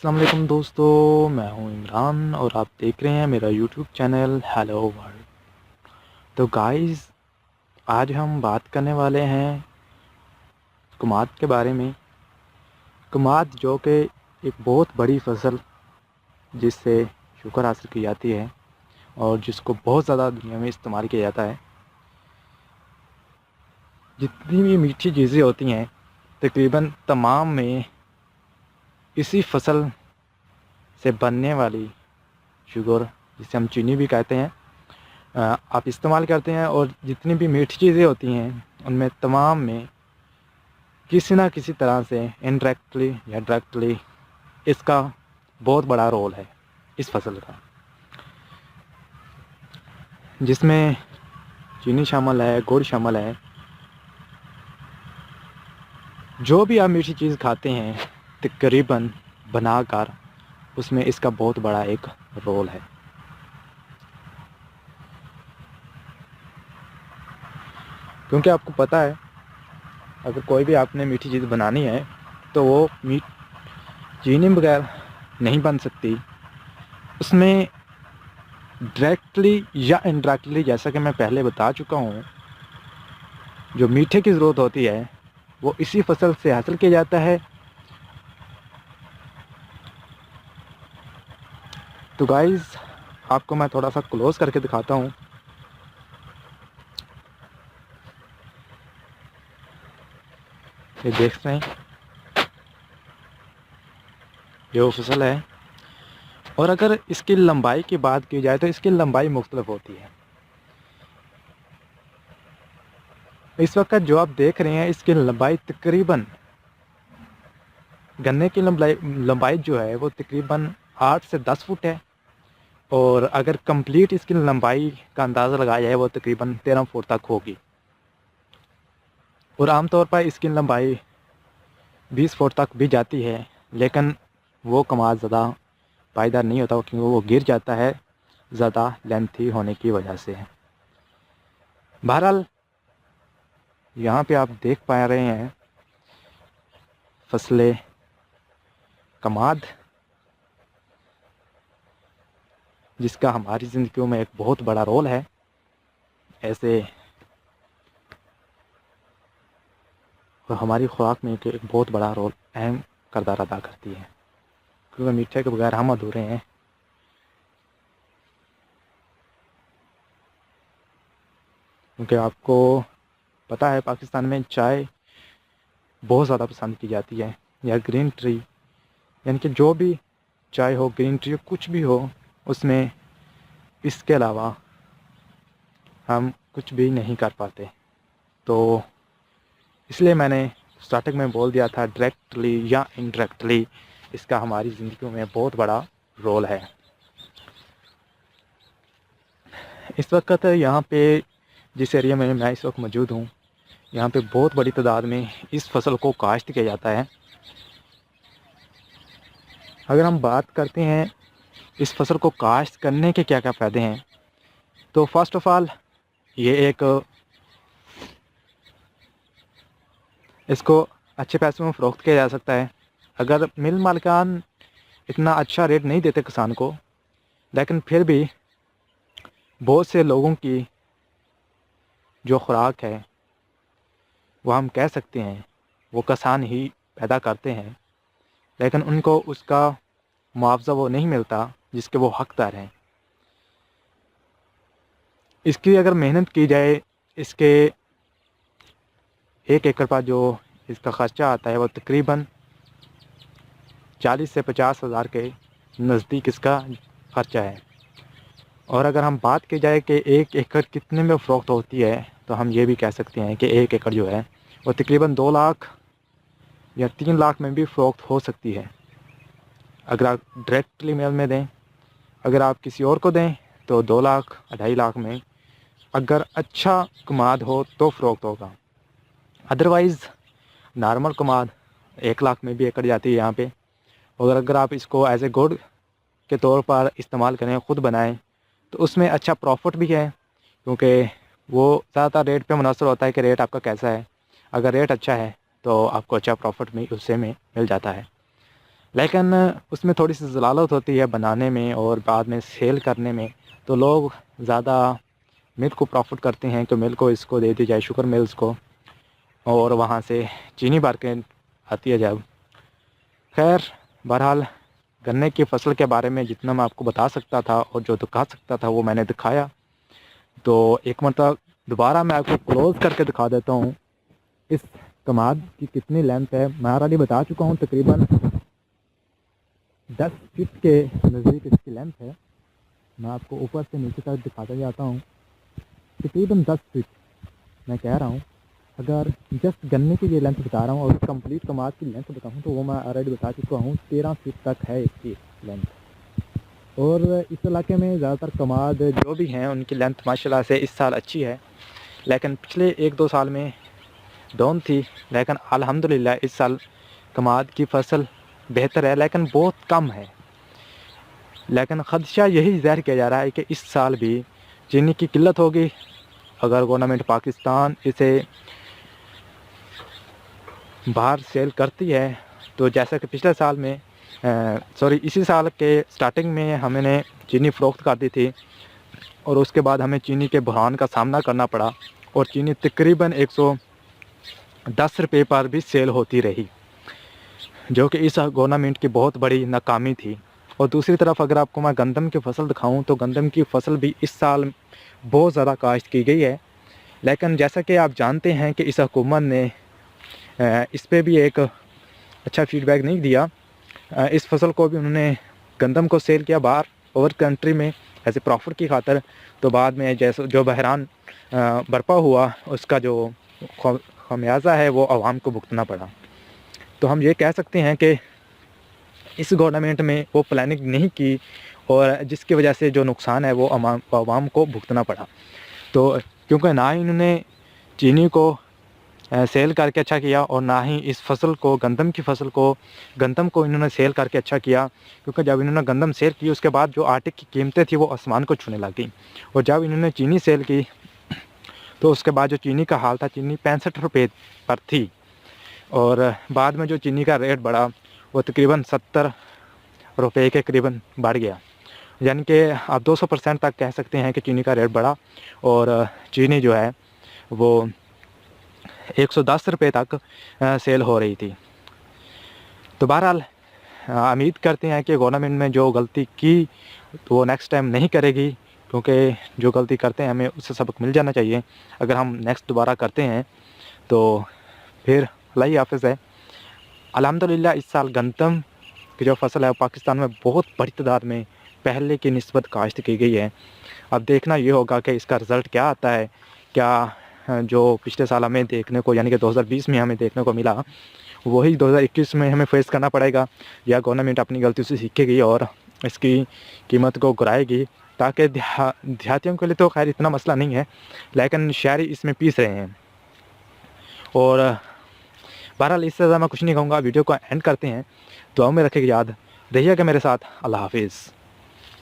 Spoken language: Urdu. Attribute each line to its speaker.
Speaker 1: السلام علیکم دوستو، میں ہوں عمران اور آپ دیکھ رہے ہیں میرا یوٹیوب چینل ہیلو ورلڈ۔ تو گائز، آج ہم بات کرنے والے ہیں کماد کے بارے میں۔ کماد جو کہ ایک بہت بڑی فصل جس سے شکر حاصل کی جاتی ہے اور جس کو بہت زیادہ دنیا میں استعمال کیا جاتا ہے۔ جتنی بھی میٹھی چیزیں ہوتی ہیں تقریباً تمام میں اسی فصل سے بننے والی شوگر، جسے ہم چینی بھی کہتے ہیں، آپ استعمال کرتے ہیں۔ اور جتنی بھی میٹھی چیزیں ہوتی ہیں ان میں تمام میں کسی نہ کسی طرح سے انڈائریکٹلی یا ڈائریکٹلی اس کا بہت بڑا رول ہے اس فصل کا، جس میں چینی شامل ہے، گڑ شامل ہے۔ جو بھی آپ میٹھی چیز کھاتے ہیں تقریباً بنا کر اس میں اس کا بہت بڑا ایک رول ہے۔ کیونکہ آپ کو پتہ ہے اگر کوئی بھی آپ نے میٹھی چیز بنانی ہے تو وہ چینی بغیر نہیں بن سکتی۔ اس میں ڈائریکٹلی یا انڈائریکٹلی، جیسا کہ میں پہلے بتا چکا ہوں، جو میٹھے کی ضرورت ہوتی ہے وہ اسی فصل سے حاصل کیا جاتا ہے۔ تو گائز، آپ کو میں تھوڑا سا کلوز کر کے دکھاتا ہوں۔ یہ دیکھتے ہیں، یہ وہ فصل ہے۔ اور اگر اس کی لمبائی کی بات کی جائے تو اس کی لمبائی مختلف ہوتی ہے۔ اس وقت جو آپ دیکھ رہے ہیں اس کی لمبائی تقریباً، گنے کی لمبائی جو ہے وہ تقریباً 8 سے 10 فٹ ہے، اور اگر کمپلیٹ اس کی لمبائی کا اندازہ لگایا جائے وہ تقریباً 13 فٹ تک ہوگی۔ اور عام طور پر اس کی لمبائی 20 فٹ تک بھی جاتی ہے، لیکن وہ کماد زیادہ پائیدار نہیں ہوتا کیونکہ وہ گر جاتا ہے زیادہ لینتھی ہونے کی وجہ سے۔ بہرحال یہاں پہ آپ دیکھ پا رہے ہیں فصل کماد، جس کا ہماری زندگیوں میں ایک بہت بڑا رول ہے۔ ایسے ہماری خوراک میں ایک بہت بڑا رول، اہم کردار ادا کرتی ہے، کیونکہ میٹھے کے بغیر ہم ادھورے ہیں۔ کیونکہ آپ کو پتہ ہے پاکستان میں چائے بہت زیادہ پسند کی جاتی ہے، یا گرین ٹری، یعنی کہ جو بھی چائے ہو، گرین ٹری، کچھ بھی ہو، اس میں اس کے علاوہ ہم کچھ بھی نہیں کر پاتے۔ تو اس لیے میں نے اسٹارٹنگ میں بول دیا تھا، ڈائریکٹلی یا انڈائریکٹلی اس کا ہماری زندگیوں میں بہت بڑا رول ہے۔ اس وقت یہاں پہ جس ایریا میں اس وقت موجود ہوں، یہاں پہ بہت بڑی تعداد میں اس فصل کو کاشت کیا جاتا ہے۔ اگر ہم بات کرتے ہیں اس فصل کو کاشت کرنے کے کیا کیا فائدے ہیں، تو فرسٹ آف آل یہ اس کو اچھے پیسوں میں فروخت کیا جا سکتا ہے۔ اگر مل مالکان اتنا اچھا ریٹ نہیں دیتے کسان کو، لیکن پھر بھی بہت سے لوگوں کی جو خوراک ہے وہ ہم کہہ سکتے ہیں وہ کسان ہی پیدا کرتے ہیں، لیکن ان کو اس کا معاوضہ وہ نہیں ملتا جس کے وہ حقدار ہیں۔ اس کی اگر محنت کی جائے، اس کے 1 ایکڑ پر جو اس کا خرچہ آتا ہے وہ تقریباً 40 سے 50 ہزار کے نزدیک اس کا خرچہ ہے۔ اور اگر ہم بات کی جائے کہ 1 ایکڑ کتنے میں فروخت ہوتی ہے، تو ہم یہ بھی کہہ سکتے ہیں کہ 1 ایکڑ جو ہے وہ تقریباً 2 لاکھ یا 3 لاکھ میں بھی فروخت ہو سکتی ہے، اگر آپ ڈائریکٹلی میل میں دیں۔ اگر آپ کسی اور کو دیں تو 2 لاکھ 2.5 لاکھ میں، اگر اچھا کماد ہو تو فروخت ہوگا۔ ادروائز نارمل کماد 1 لاکھ میں بھی ایکڑ جاتی ہے یہاں پہ۔ اور اگر آپ اس کو ایز اے گوڈ کے طور پر استعمال کریں، خود بنائیں، تو اس میں اچھا پروفٹ بھی ہے، کیونکہ وہ زیادہ تر ریٹ پہ منحصر ہوتا ہے کہ ریٹ آپ کا کیسا ہے۔ اگر ریٹ اچھا ہے تو آپ کو اچھا پروفٹ بھی اس سے میں مل جاتا ہے۔ لیکن اس میں تھوڑی سی ضلالت ہوتی ہے بنانے میں اور بعد میں سیل کرنے میں، تو لوگ زیادہ ملک کو پروفٹ کرتے ہیں کہ ملک کو اس کو دے دی جائے، شوگر ملز کو، اور وہاں سے چینی بھر کے آتی ہے جب۔ خیر بہرحال گنے کی فصل کے بارے میں جتنا میں آپ کو بتا سکتا تھا اور جو دکھا سکتا تھا وہ میں نے دکھایا۔ تو ایک مرتبہ دوبارہ میں آپ کو کلوز کر کے دکھا دیتا ہوں اس کماد کی کتنی لینتھ ہے۔ میں آلریڈی بتا چکا ہوں تقریباً 10 فٹ کے نزدیک اس کی لینتھ ہے۔ میں آپ کو اوپر سے نیچے تک دکھاتا جاتا ہوں، تقریباً 10 فٹ میں کہہ رہا ہوں۔ اگر جسٹ گنے کی یہ لینتھ بتا رہا ہوں اور کمپلیٹ کماد کی لینتھ بتاؤں تو وہ میں آلریڈی بتا چکا ہوں 13 فٹ تک ہے اس کی لینتھ۔ اور اس علاقے میں زیادہ تر کماد جو بھی ہیں ان کی لینتھ ماشاءاللہ سے اس سال اچھی ہے، لیکن پچھلے 1-2 سال میں ڈاؤن تھی، لیکن الحمدللہ اس سال کماد کی فصل بہتر ہے لیکن بہت کم ہے۔ لیکن خدشہ یہی ظاہر کیا جا رہا ہے کہ اس سال بھی چینی کی قلت ہوگی اگر گورنمنٹ پاکستان اسے باہر سیل کرتی ہے تو، جیسا کہ پچھلے سال میں اسی سال کے سٹارٹنگ میں ہمیں نے چینی فروخت کر دی تھی اور اس کے بعد ہمیں چینی کے بحران کا سامنا کرنا پڑا اور چینی تقریباً 110 روپے پر بھی سیل ہوتی رہی، جو کہ اس گورنمنٹ کی بہت بڑی ناکامی تھی۔ اور دوسری طرف اگر آپ کو میں گندم کی فصل دکھاؤں تو گندم کی فصل بھی اس سال بہت زیادہ کاشت کی گئی ہے، لیکن جیسا کہ آپ جانتے ہیں کہ اس حکومت نے اس پہ بھی ایک اچھا فیڈ بیک نہیں دیا۔ اس فصل کو بھی انہوں نے گندم کو سیل کیا باہر اوور کنٹری میں ایسے پروفٹ کی خاطر، تو بعد میں جیسے جو بحران برپا ہوا اس کا جو خمیازہ ہے وہ عوام کو بھگتنا پڑا۔ تو ہم یہ کہہ سکتے ہیں کہ اس گورنمنٹ میں وہ پلاننگ نہیں کی اور جس کی وجہ سے جو نقصان ہے وہ عوام کو بھگتنا پڑا۔ تو کیونکہ نہ ہی انہوں نے چینی کو سیل کر کے اچھا کیا اور نہ ہی اس فصل کو گندم کو انہوں نے سیل کر کے اچھا کیا، کیونکہ جب انہوں نے گندم سیل کی اس کے بعد جو آٹے کی قیمتیں تھیں وہ آسمان کو چھونے لگیں، اور جب انہوں نے چینی سیل کی تو اس کے بعد جو چینی کا حال تھا، چینی 65 روپے پر تھی، اور بعد میں جو چینی کا ریٹ بڑھا وہ تقریباً 70 روپے کے قریباً بڑھ گیا، یعنی کہ آپ 200% تک کہہ سکتے ہیں کہ چینی کا ریٹ بڑھا اور چینی جو ہے وہ 110 روپے تک سیل ہو رہی تھی۔ تو بہرحال امید کرتے ہیں کہ گورنمنٹ میں جو غلطی کی تو وہ نیکسٹ ٹائم نہیں کرے گی، کیونکہ جو غلطی کرتے ہیں ہمیں اس سے سبق مل جانا چاہیے۔ اگر ہم نیکسٹ دوبارہ کرتے ہیں تو پھر اللہ حافظ ہے۔ الحمدللہ اس سال گندم کی جو فصل ہے پاکستان میں بہت بڑی تعداد میں پہلے کی نسبت کاشت کی گئی ہے۔ اب دیکھنا یہ ہوگا کہ اس کا رزلٹ کیا آتا ہے، کیا جو پچھلے سال ہمیں دیکھنے کو یعنی کہ 2020 میں ہمیں دیکھنے کو ملا وہی 2021 میں ہمیں فیس کرنا پڑے گا، یا گورنمنٹ اپنی غلطی سے سیکھے گی اور اس کی قیمت کو گرائے گی، تاکہ دیہاتیوں کے لیے تو خیر اتنا مسئلہ نہیں ہے لیکن شہری اس میں پیس رہے ہیں۔ اور بہرحال اس سے زیادہ میں کچھ نہیں کہوں گا، ویڈیو کو اینڈ کرتے ہیں، دعاؤں میں رکھے گا یاد رہیے گا میرے ساتھ۔ اللہ حافظ۔